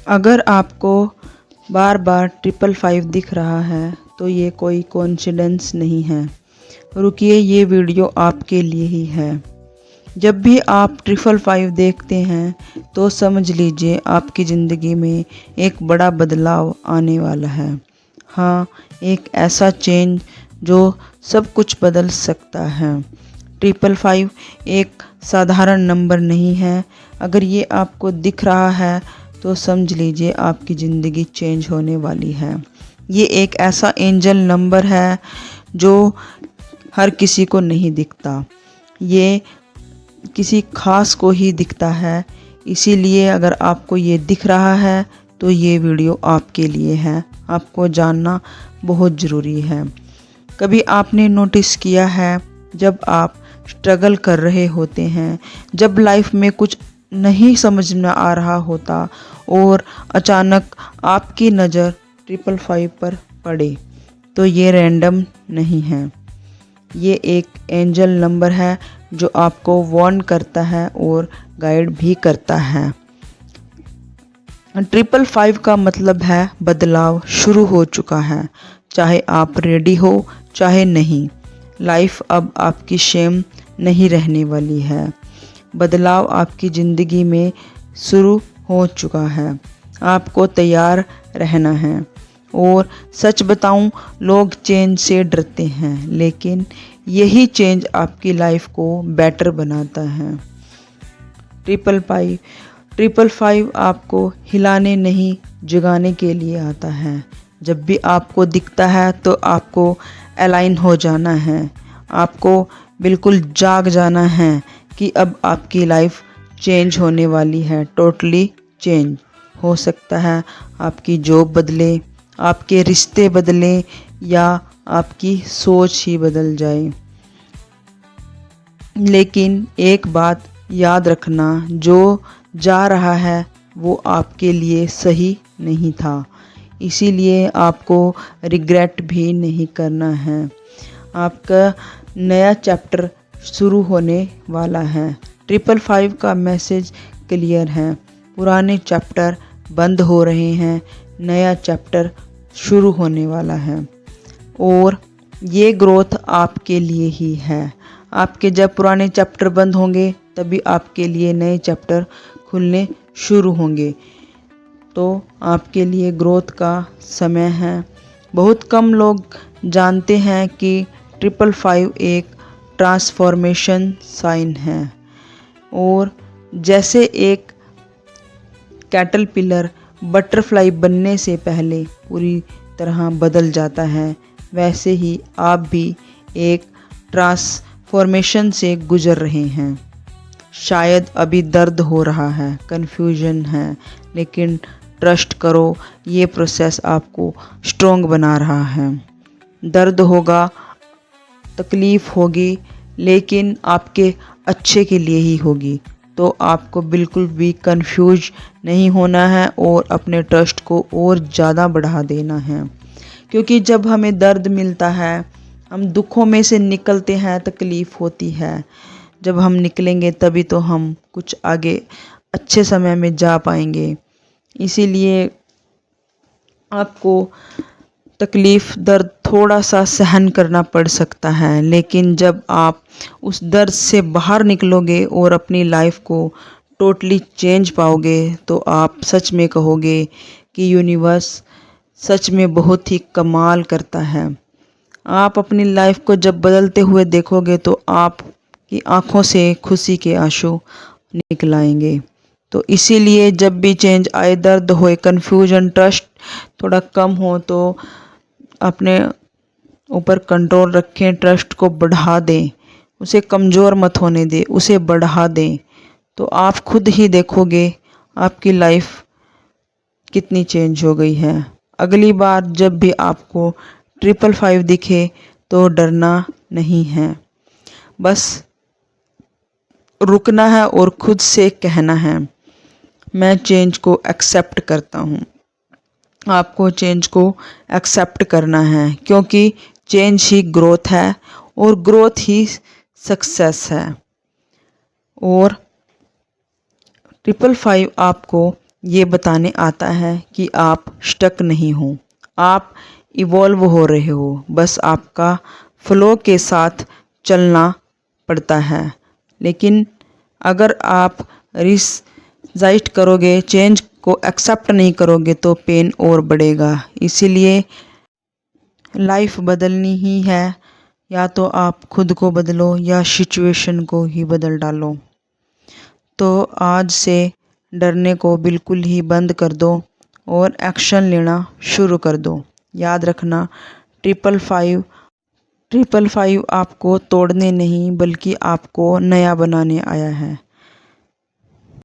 अगर आपको बार बार 555 दिख रहा है तो ये कोई कोइंसिडेंस नहीं है। रुकिए, ये वीडियो आपके लिए ही है। जब भी आप 555 देखते हैं तो समझ लीजिए आपकी ज़िंदगी में एक बड़ा बदलाव आने वाला है। हाँ, एक ऐसा चेंज जो सब कुछ बदल सकता है। 555 एक साधारण नंबर नहीं है। अगर ये आपको दिख रहा है तो समझ लीजिए आपकी ज़िंदगी चेंज होने वाली है। ये एक ऐसा एंजल नंबर है जो हर किसी को नहीं दिखता, ये किसी खास को ही दिखता है। इसीलिए अगर आपको ये दिख रहा है तो ये वीडियो आपके लिए है, आपको जानना बहुत ज़रूरी है। कभी आपने नोटिस किया है जब आप स्ट्रगल कर रहे होते हैं, जब लाइफ में कुछ नहीं समझ में आ रहा होता और अचानक आपकी नज़र 555 पर पड़े, तो ये रैंडम नहीं है। ये एक एंजल नंबर है जो आपको वार्न करता है और गाइड भी करता है। 555 का मतलब है बदलाव शुरू हो चुका है। चाहे आप रेडी हो चाहे नहीं, लाइफ अब आपकी सेम नहीं रहने वाली है। बदलाव आपकी ज़िंदगी में शुरू हो चुका है, आपको तैयार रहना है। और सच बताऊं, लोग चेंज से डरते हैं, लेकिन यही चेंज आपकी लाइफ को बेटर बनाता है। 555 आपको हिलाने नहीं, जगाने के लिए आता है। जब भी आपको दिखता है तो आपको अलाइन हो जाना है, आपको बिल्कुल जाग जाना है कि अब आपकी लाइफ चेंज होने वाली है, टोटली चेंज। हो सकता है आपकी जॉब बदले, आपके रिश्ते बदले या आपकी सोच ही बदल जाए। लेकिन एक बात याद रखना, जो जा रहा है वो आपके लिए सही नहीं था, इसीलिए आपको रिग्रेट भी नहीं करना है। आपका नया चैप्टर शुरू होने वाला है। 555 का मैसेज क्लियर है, पुराने चैप्टर बंद हो रहे हैं, नया चैप्टर शुरू होने वाला है। और ये ग्रोथ आपके लिए ही है। आपके जब पुराने चैप्टर बंद होंगे तभी आपके लिए नए चैप्टर खुलने शुरू होंगे। तो आपके लिए ग्रोथ का समय है। बहुत कम लोग जानते हैं कि 555 एक ट्रांसफॉर्मेशन साइन है। और जैसे एक कैटरपिलर बटरफ्लाई बनने से पहले पूरी तरह बदल जाता है, वैसे ही आप भी एक ट्रांसफॉर्मेशन से गुजर रहे हैं। शायद अभी दर्द हो रहा है, कन्फ्यूजन है, लेकिन ट्रस्ट करो, ये प्रोसेस आपको स्ट्रॉन्ग बना रहा है। दर्द होगा, तकलीफ़ होगी, लेकिन आपके अच्छे के लिए ही होगी। तो आपको बिल्कुल भी कंफ्यूज नहीं होना है और अपने ट्रस्ट को और ज़्यादा बढ़ा देना है। क्योंकि जब हमें दर्द मिलता है, हम दुखों में से निकलते हैं, तकलीफ़ होती है। जब हम निकलेंगे तभी तो हम कुछ आगे अच्छे समय में जा पाएंगे। इसीलिए आपको तकलीफ़, दर्द थोड़ा सा सहन करना पड़ सकता है, लेकिन जब आप उस दर्द से बाहर निकलोगे और अपनी लाइफ को टोटली चेंज पाओगे तो आप सच में कहोगे कि यूनिवर्स सच में बहुत ही कमाल करता है। आप अपनी लाइफ को जब बदलते हुए देखोगे तो आपकी आंखों से खुशी के आंसू निकल आएंगे। तो इसीलिए जब भी चेंज आए, दर्द होए, कन्फ्यूजन, ट्रस्ट थोड़ा कम हो, तो अपने ऊपर कंट्रोल रखें, ट्रस्ट को बढ़ा दें, उसे कमज़ोर मत होने दें, उसे बढ़ा दें। तो आप खुद ही देखोगे आपकी लाइफ कितनी चेंज हो गई है। अगली बार जब भी आपको 555 दिखे तो डरना नहीं है, बस रुकना है और खुद से कहना है, मैं चेंज को एक्सेप्ट करता हूँ। आपको चेंज को एक्सेप्ट करना है, क्योंकि चेंज ही ग्रोथ है और ग्रोथ ही सक्सेस है। और 555 आपको ये बताने आता है कि आप स्टक नहीं हो, आप इवॉल्व हो रहे हो, बस आपका फ्लो के साथ चलना पड़ता है। लेकिन अगर आप रिजाइट करोगे, चेंज को एक्सेप्ट नहीं करोगे तो पेन और बढ़ेगा। इसीलिए लाइफ बदलनी ही है, या तो आप खुद को बदलो या सिचुएशन को ही बदल डालो। तो आज से डरने को बिल्कुल ही बंद कर दो और एक्शन लेना शुरू कर दो। याद रखना, 555 आपको तोड़ने नहीं बल्कि आपको नया बनाने आया है।